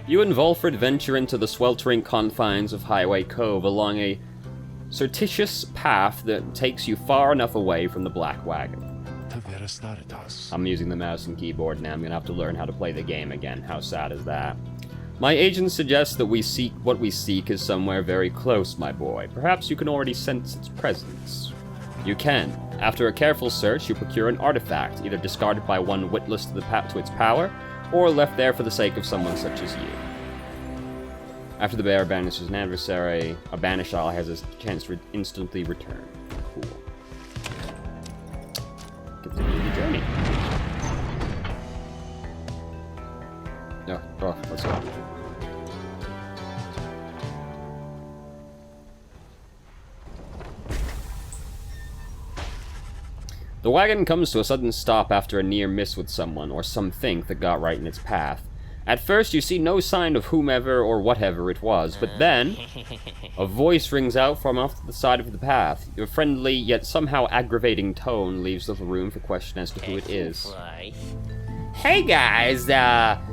You and Volfred venture into the sweltering confines of Highway Cove along a circuitous path that takes you far enough away from the Black Wagon. I'm using the mouse and keyboard now. I'm gonna have to learn how to play the game again. How sad is that? My agent suggests that what we seek is somewhere very close, my boy. Perhaps you can already sense its presence. You can. After a careful search, you procure an artifact, either discarded by one witless to its power, or left there for the sake of someone such as you. After the bear banishes an adversary, a banished ally has a chance to instantly return. Cool. Continue the journey. Oh, let's go. The wagon comes to a sudden stop after a near miss with someone, or something that got right in its path. At first, you see no sign of whomever or whatever it was, but then, a voice rings out from off to the side of the path. Your friendly, yet somehow aggravating tone leaves little room for question as to who it is. Hey guys,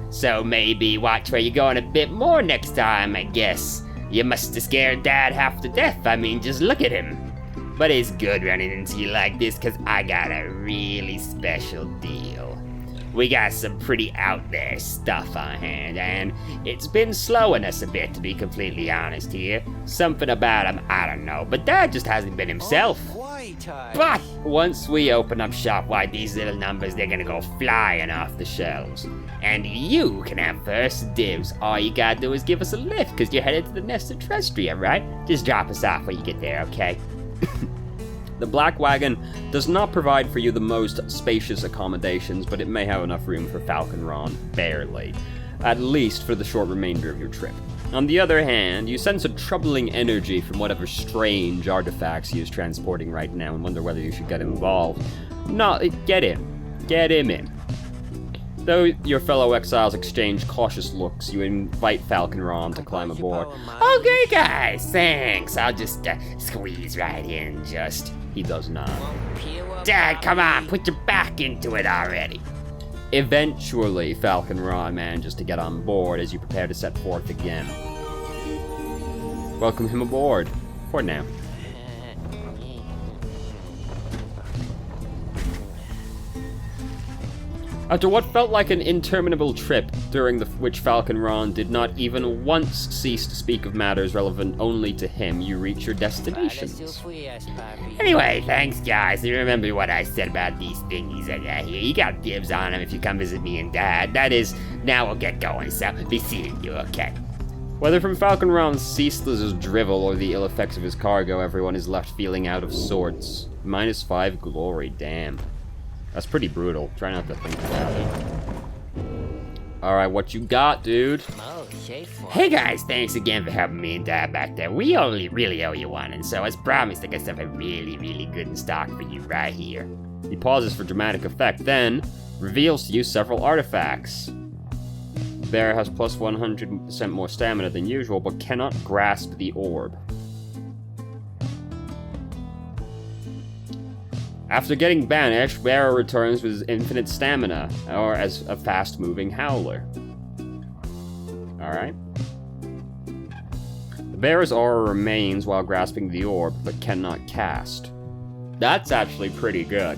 so maybe watch where you're going a bit more next time, I guess. You must have scared Dad half to death, I mean, just look at him. But it's good running into you like this, cause I got a really special deal. We got some pretty out there stuff on hand, and it's been slowing us a bit, to be completely honest here. Something about him, I don't know, but Dad just hasn't been himself. But once we open up shop, why, these little numbers, they're gonna go flying off the shelves. And you can have first dibs. All you gotta do is give us a lift, cause you're headed to the Nested Terrestria, right? Just drop us off when you get there, okay? The Black Wagon does not provide for you the most spacious accommodations, but it may have enough room for Falcon Ron, barely. At least for the short remainder of your trip. On the other hand, you sense a troubling energy from whatever strange artifacts he is transporting right now and wonder whether you should get involved. No, get him. Get him in. Though your fellow exiles exchange cautious looks, you invite Falcon Ron to climb aboard. Okay, guys, thanks. I'll just squeeze right in, just. He does not. Dad, come on, put your back into it already. Eventually, Falcon Ron manages to get on board as you prepare to set forth again. Welcome him aboard. For now. After what felt like an interminable trip, during which Falcon Ron did not even once cease to speak of matters relevant only to him, you reach your destinations. Anyway, thanks guys. You remember what I said about these thingies I got here. You got dibs on them if you come visit me and Dad. That is, now we'll get going, so be seeing you, okay? Whether from Falcon Ron's ceaseless drivel or the ill effects of his cargo, everyone is left feeling out of sorts. -5 glory, damn. That's pretty brutal. Try not to think about it. Alright, what you got, dude? Hey guys, thanks again for helping me and Dad back there. We only really owe you one, and so as promised, I got something really, really good in stock for you right here. He pauses for dramatic effect, then reveals to you several artifacts. The bear has plus 100% more stamina than usual, but cannot grasp the orb. After getting banished, Bearer returns with infinite stamina, or as a fast-moving howler. Alright. The Bearer's aura remains while grasping the orb, but cannot cast. That's actually pretty good.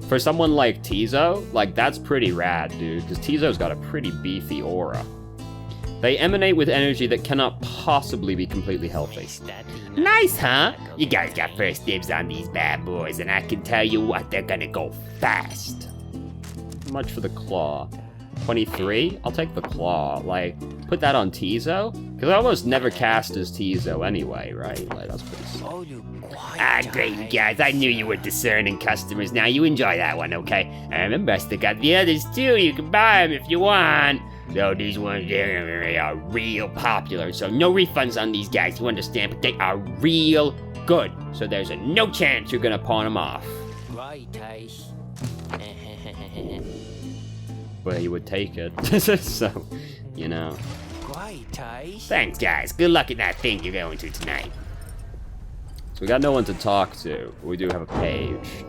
For someone like Tizo, that's pretty rad, dude, because Tizo's got a pretty beefy aura. They emanate with energy that cannot possibly be completely healthy. Nice, huh? You guys got first dibs on these bad boys, and I can tell you what, they're gonna go fast. Much for the claw. 23? I'll take the claw. Put that on Tizo? Because I almost never cast as Tizo anyway, right? That's pretty sick. Great, guys. I knew you were discerning customers. Now, you enjoy that one, okay? And remember, I still got the others, too. You can buy them if you want. So these ones they are real popular, so no refunds on these guys, you understand, but they are real good. So there's no chance you're gonna pawn them off. Right, Tice. Well, you would take it, so, you know. Right, Tice. Thanks, guys. Good luck at that thing you're going to tonight. So we got no one to talk to, but we do have a page.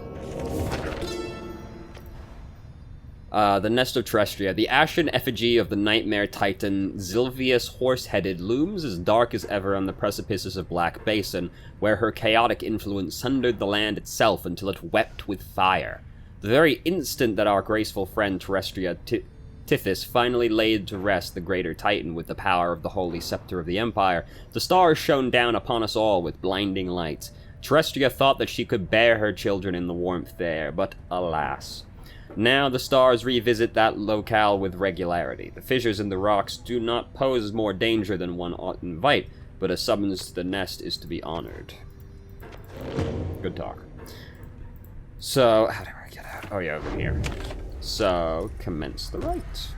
The nest of Terrestria. The ashen effigy of the nightmare titan Zilvius Horse-Headed looms as dark as ever on the precipices of Black Basin, where her chaotic influence sundered the land itself until it wept with fire. The very instant that our graceful friend Terrestria Tithys finally laid to rest the greater titan with the power of the holy scepter of the Empire, the stars shone down upon us all with blinding light. Terrestria thought that she could bear her children in the warmth there, but alas. Now the stars revisit that locale with regularity. The fissures in the rocks do not pose more danger than one ought invite, but a summons to the nest is to be honored. Good talk. So, how do I get out? Oh yeah, over here. So, commence the rite.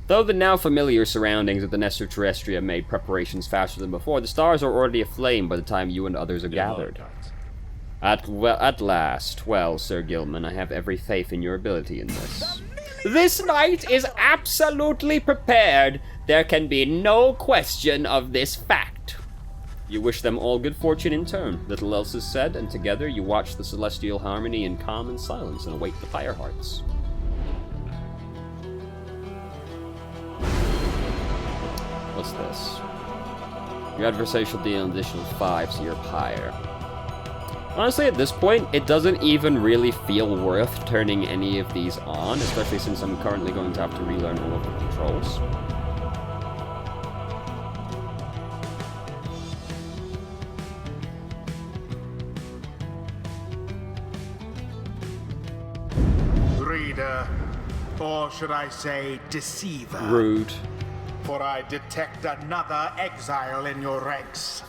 Though the now familiar surroundings of the nest of Terrestria made preparations faster than before, the stars are already aflame by the time you and others are gathered. At last. Well, Sir Gilman, I have every faith in your ability in this. This knight is absolutely prepared. There can be no question of this fact. You wish them all good fortune in turn. Little else is said, and together you watch the celestial harmony in calm and silence and await the Pyre hearts. What's this? Your adversary shall deal an additional 5 to your Pyre. Honestly, at this point, it doesn't even really feel worth turning any of these on, especially since I'm currently going to have to relearn all of the controls. Reader, or should I say deceiver? Rude. For I detect another exile in your ranks.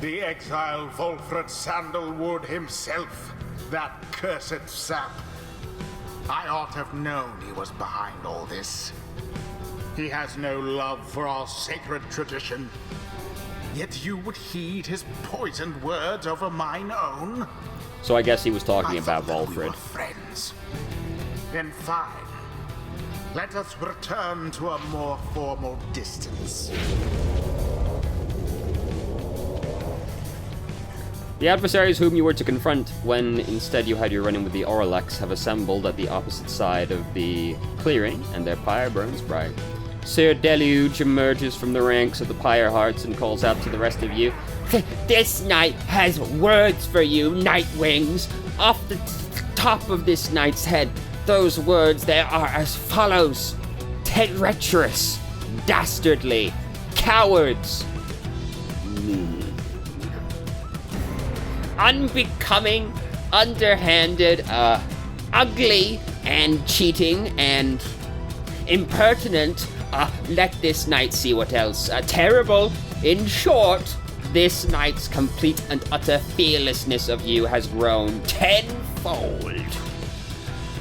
The exile Volfred Sandalwood himself, that cursed sap. I ought to have known he was behind all this. He has no love for our sacred tradition. Yet you would heed his poisoned words over mine own? So I guess he was talking about We were Volfred. friends. Then fine. Let us return to a more formal distance. The adversaries whom you were to confront when instead you had your run-in with the Oralex have assembled at the opposite side of the clearing, and their pyre burns bright. Sir Deluge emerges from the ranks of the Pyre Hearts and calls out to the rest of you, "This knight has words for you, Nightwings! Off the top of this knight's head, those words there are as follows: treacherous, dastardly, cowards, unbecoming, underhanded, ugly, and cheating, and impertinent. Let this knight see what else. Terrible. In short, this knight's complete and utter fearlessness of you has grown tenfold."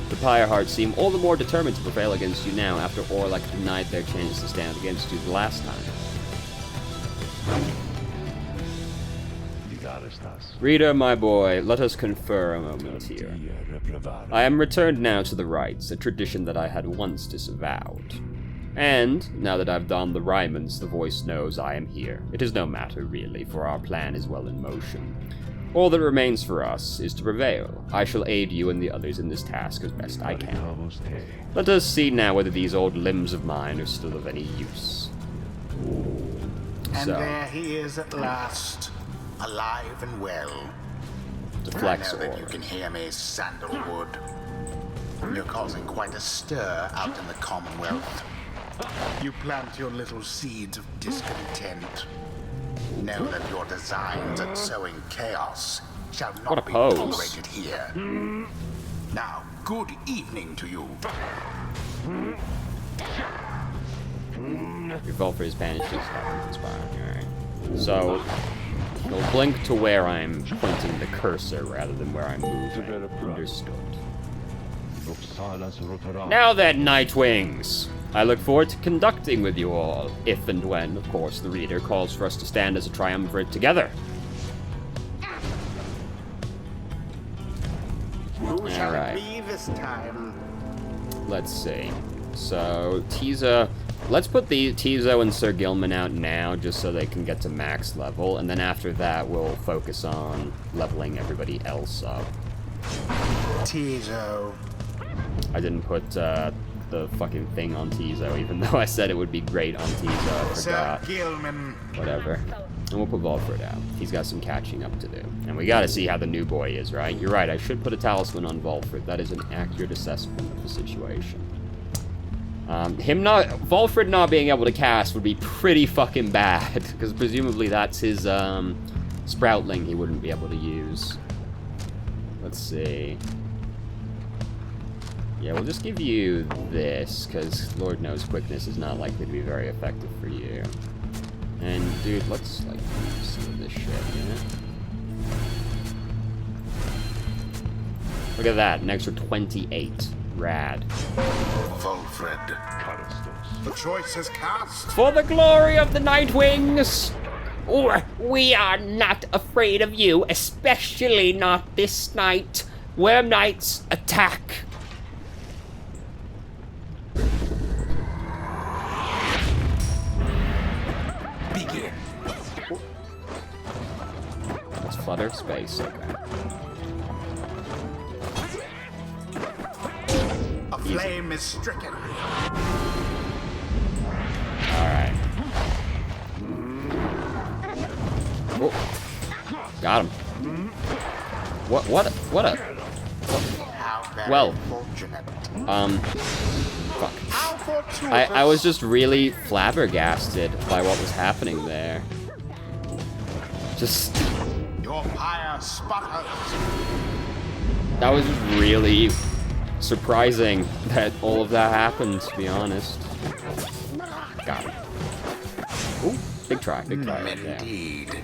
The Pyre Hearts seem all the more determined to prevail against you now after Orlek denied their chance to stand against you the last time. Reader, my boy, let us confer a moment here. I am returned now to the rites, a tradition that I had once disavowed. And, now that I've donned the raiments, the voice knows I am here. It is no matter, really, for our plan is well in motion. All that remains for us is to prevail. I shall aid you and the others in this task as best I can. Let us see now whether these old limbs of mine are still of any use. And there he is at last, alive and well. Deflects I know that aura. you can hear me, Sandalwood. You're causing quite a stir out in the Commonwealth. You plant your little seeds of discontent. Know that your designs at sowing chaos shall What a not be pose. tolerated here. Now, good evening to you. Your Volfred's bandages are inspiring, alright. So, you'll blink to where I'm pointing the cursor rather than where I'm moving. Understood. Now then, Nightwings! I look forward to conducting with you all, if and when, of course, the reader calls for us to stand as a triumvirate together. Who shall Alright. it be this time? Let's see. So, Tiza... Let's put the Tizo and Sir Gilman out now, just so they can get to max level, and then after that, we'll focus on leveling everybody else up. Tizo, I didn't put the fucking thing on Tizo, even though I said it would be great on Tizo. I Sir forgot. Gilman. Whatever. And we'll put Volfred out. He's got some catching up to do. And we gotta see how the new boy is, right? You're right, I should put a talisman on Volfred. That is an accurate assessment of the situation. Volfred not being able to cast would be pretty fucking bad, because presumably that's his, Sproutling he wouldn't be able to use. Let's see. Yeah, we'll just give you this, because Lord knows quickness is not likely to be very effective for you. And, dude, let's, like, see this shit, yeah? Look at that, an extra 28. Rad. Volfred. The choice is cast. For the glory of the Nightwings! Or, we are not afraid of you, especially not this night. Worm Knights, attack! Begin. Let's flutter space, okay. A flame is stricken. Alright. Oh. Got him. What a... How very Well. fortunate. Fuck. How fortuitous. I was just really flabbergasted by what was happening there. Just... Your pyre sputters. That was just really surprising that all of that happened, to be honest. Got him. Ooh, big try right there. Indeed.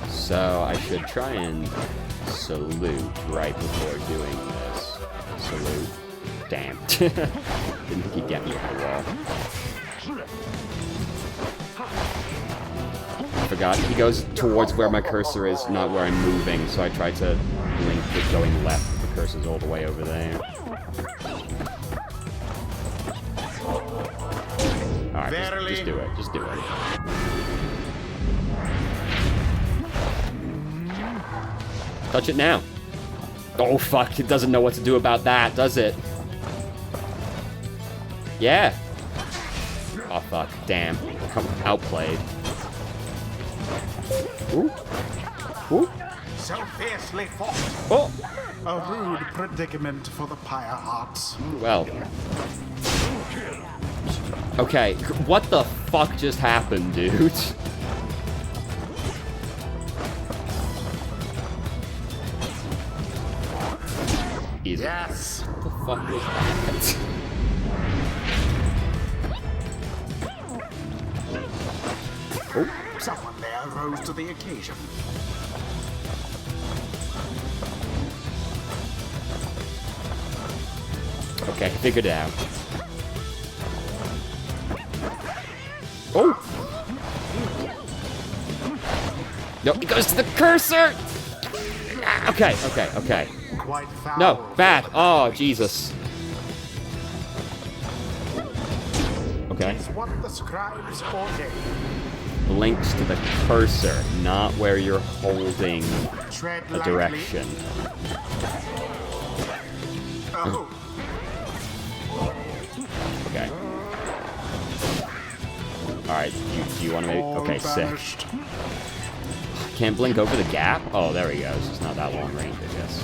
So I should try and salute right before doing this. Salute. Damn. Didn't think he'd get me at the wall. I forgot. He goes towards where my cursor is, not where I'm moving, so I tried to blink with going left. The cursor's all the way over there. Alright, just do it. Just do it. Touch it now. Oh, fuck. It doesn't know what to do about that, does it? Yeah. Oh, fuck. Damn. Outplayed. Ooh. Ooh. So fiercely fought. Oh. A rude predicament for the pyre hearts. Well. Okay. What the fuck just happened, dude? Easy. Yes. What the fuck was that? Oh. Someone there rose to the occasion. Okay, figured it out. Oh! No, it goes to the cursor! Okay, okay, okay. Quite foul. No, bad. Oh, Jesus. Okay. It's what the scribes ordained. Links to the cursor, not where you're holding Tread a lightly. direction. Oh, Okay. Alright, do you want to make... all Okay, sick. vanished. Can't blink over the gap? Oh, there he goes. It's not that long range, I guess.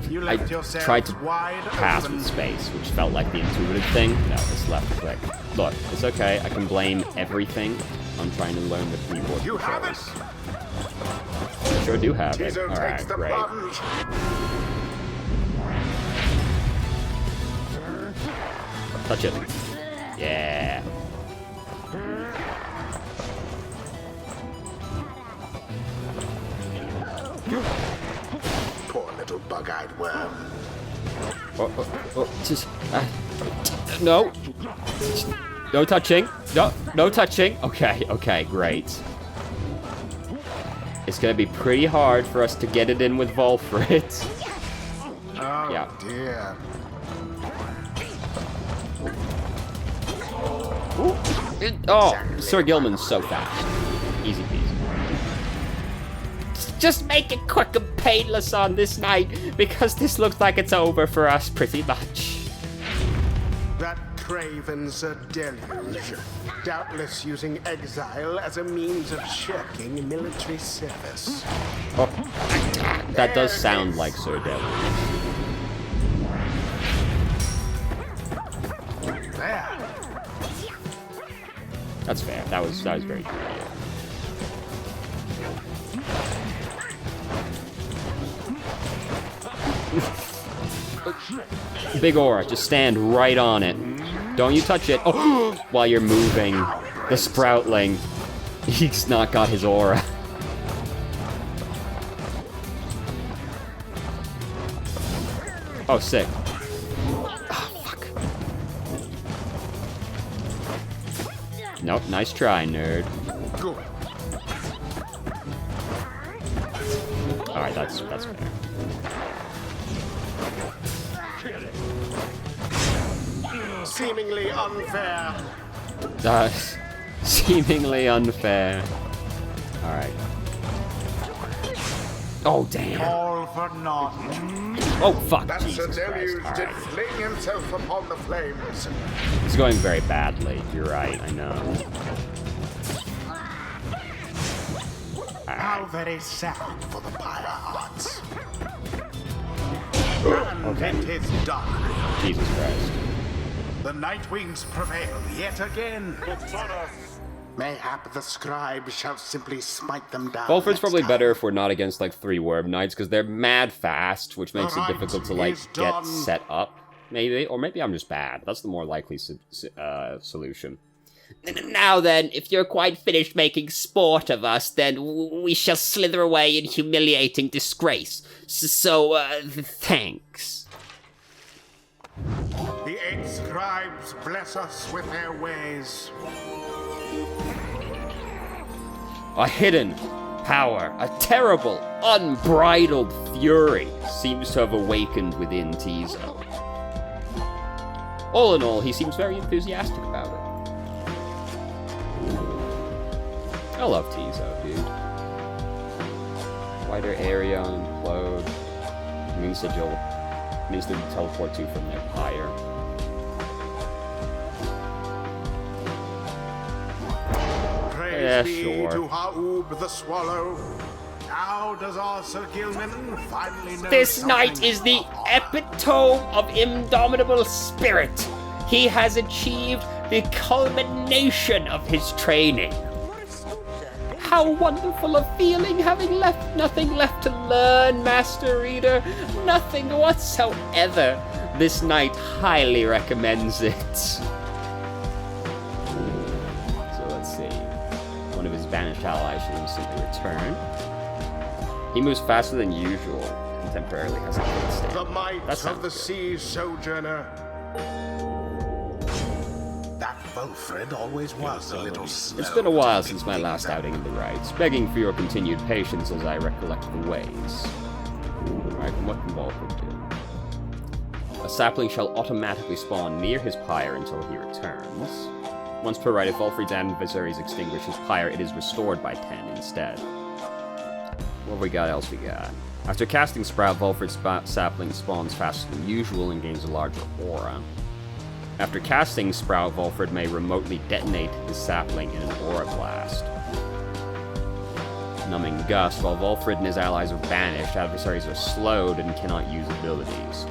You I left yourself tried to wide pass open. with space, which felt like the intuitive thing. No, it's left click. Look, it's okay. I can blame everything on trying to learn the keyboard You have it. controls. I sure do have it. Tizo takes Alright, the great. plunge. Touch it. Yeah. Poor little bug-eyed worm. Just... no. No touching. No, no touching. Okay, okay, great. It's gonna be pretty hard for us to get it in with Volfred. Oh Yeah. dear. Oh, Sir Gilman's so fast. Easy peasy. Just make it quick and painless on this night, because this looks like it's over for us pretty much. That craven's a deluge, doubtless using exile as a means of shirking military service. Oh, that does sound like Sir Deluge. There. That's fair. That was very true. Big aura, just stand right on it. Don't you touch it. Oh, while you're moving. The Sproutling. He's not got his aura. Oh, sick. Oh, fuck. Nope, nice try, nerd. Good. Alright, that's fair. Seemingly unfair. Seemingly unfair. Alright. Oh, damn. All for naught. Oh, fuck. That Sir Jesus Deluge Christ. did Alright. fling himself upon the flames. It's going very badly. You're right, I know. How very sad for the Pyre hearts. And it is done. Jesus Christ. The Nightwings prevail yet again. Mayhap the scribe shall simply smite them down. Volfred's next probably time. better if we're not against, like, 3 Worm Knights, because they're mad fast, which makes it Alright, difficult to, like, he's get done. set up, maybe. Or maybe I'm just bad. That's the more likely solution. Now then, if you're quite finished making sport of us, then we shall slither away in humiliating disgrace. Thanks. The 8 scribes bless us with their ways. A hidden power, a terrible, unbridled fury seems to have awakened within Tizo. All in all, he seems very enthusiastic about it. I love Tizo, dude. Wider area, implode. Means that you teleport to from their Pyre. Praise Yeah, be sure. to Ha'ub the Swallow. Now does our Sir Gilman finally know This knight something is the of honor. epitome of indomitable spirit. He has achieved the culmination of his training. How wonderful a feeling, having nothing left to learn, Master Reader. Nothing whatsoever. This knight highly recommends it. So let's see. One of his banished allies should instantly return. He moves faster than usual and temporarily has a good stand. The might That of sounds the good. sea sojourner. That Volfred always was a little slow. It's been a while to since my pick last things up. outing in the rites, begging for your continued patience as I recollect the ways. Alright, what can Volfred do? A sapling shall automatically spawn near his pyre until he returns. Once per rite, if Volfred's adversaries extinguish his pyre, it is restored by 10 instead. What else we got? After casting Sprout, Volfred's sapling spawns faster than usual and gains a larger aura. After casting Sprout, Volfred may remotely detonate his sapling in an aura blast. Numbing Gust. While Volfred and his allies are banished, adversaries are slowed and cannot use abilities.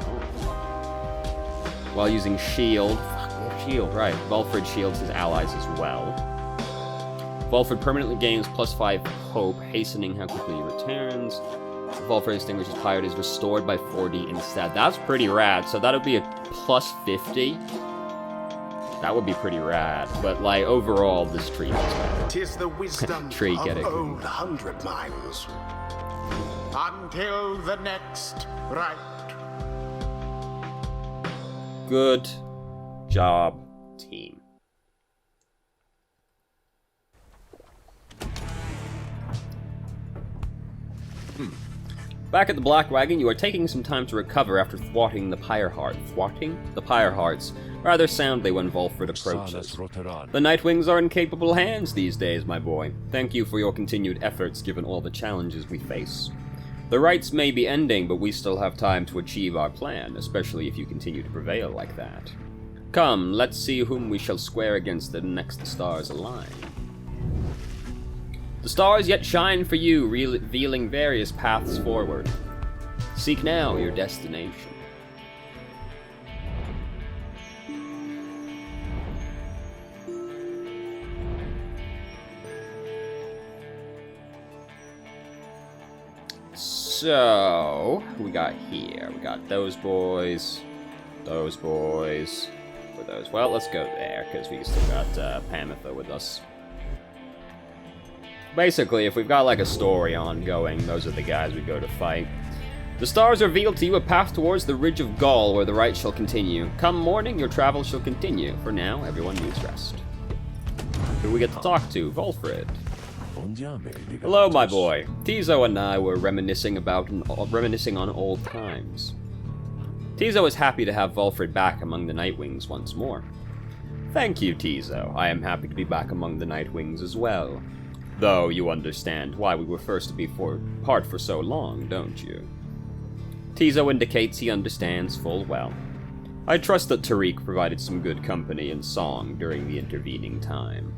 While using Shield... Fuck, we have Shield, right. Volfred shields his allies as well. Volfred permanently gains +5 hope, hastening how quickly he returns. Volfred extinguishes Pyre, is restored by 40 instead. That's pretty rad. So that'll be a +50. That would be pretty rad. But, like, overall, this tree is better. 'Tis the wisdom Tree, of get it. old 100 Mines. Until the next rite. Good job, team. Back at the Black Wagon, you are taking some time to recover after thwarting the Pyre Hearts rather soundly when Volfred approaches. The Nightwings are in capable hands these days, my boy. Thank you for your continued efforts given all the challenges we face. The rites may be ending, but we still have time to achieve our plan, especially if you continue to prevail like that. Come, let's see whom we shall square against the next the stars align. The stars yet shine for you, revealing various paths forward. Seek now your destination. So, we got here. We got those boys. Those boys. For those. Well, let's go there, because we still got Pamitha with us. Basically, if we've got like a story ongoing, those are the guys we go to fight. The stars reveal to you a path towards the Ridge of Gaul, where the rite shall continue. Come morning, your travel shall continue. For now, everyone needs rest. Who we get to talk to? Volfred. Hello, my boy. Tizo and I were reminiscing on old times. Tizo is happy to have Volfred back among the Nightwings once more. Thank you, Tizo. I am happy to be back among the Nightwings as well. Though you understand why we were forced to be apart for so long, don't you? Tizo indicates he understands full well. I trust that Tariq provided some good company and song during the intervening time.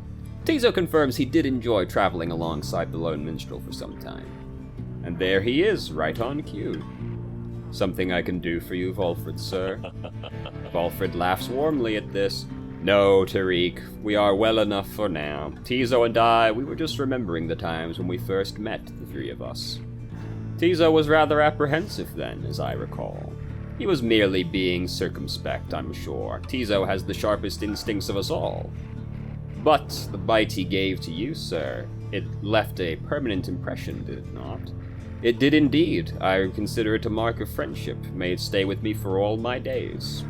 Tizo confirms he did enjoy traveling alongside the Lone Minstrel for some time. And there he is, right on cue. Something I can do for you, Volfred, sir? Volfred laughs warmly at this. No, Tariq, we are well enough for now. Tizo and I, we were just remembering the times when we first met, the three of us. Tizo was rather apprehensive then, as I recall. He was merely being circumspect, I'm sure. Tizo has the sharpest instincts of us all. But the bite he gave to you, sir, it left a permanent impression, did it not? It did indeed. I consider it a mark of friendship. May it stay with me for all my days.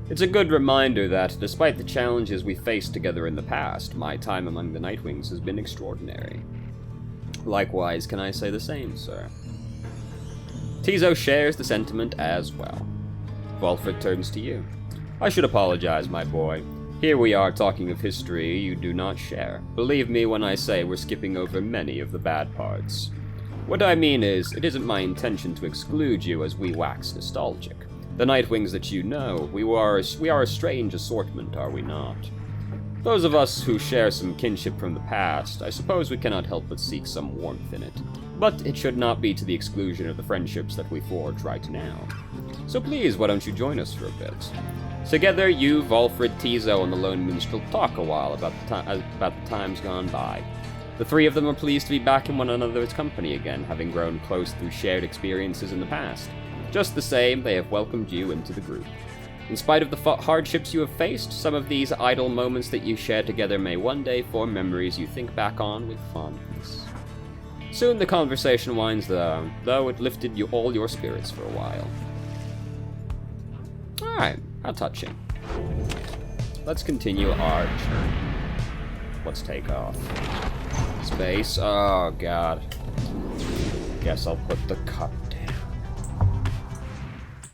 It's a good reminder that, despite the challenges we faced together in the past, my time among the Nightwings has been extraordinary. Likewise, can I say the same, sir? Tizo shares the sentiment as well. Volfred turns to you. I should apologize, my boy. Here we are talking of history you do not share. Believe me when I say we're skipping over many of the bad parts. What I mean is, it isn't my intention to exclude you as we wax nostalgic. The Nightwings that you know, we are a strange assortment, are we not? Those of us who share some kinship from the past, I suppose we cannot help but seek some warmth in it. But it should not be to the exclusion of the friendships that we forge right now. So please, why don't you join us for a bit? Together, you, Volfred, Tizo, and the Lone Minstrel talk a while about the times gone by. The three of them are pleased to be back in one another's company again, having grown close through shared experiences in the past. Just the same, they have welcomed you into the group. In spite of the hardships you have faced, some of these idle moments that you share together may one day form memories you think back on with fondness. Soon the conversation winds down, though it lifted all your spirits for a while. Alright, how touching. Let's continue our journey. Let's take off. Space, oh god. Guess I'll put the cup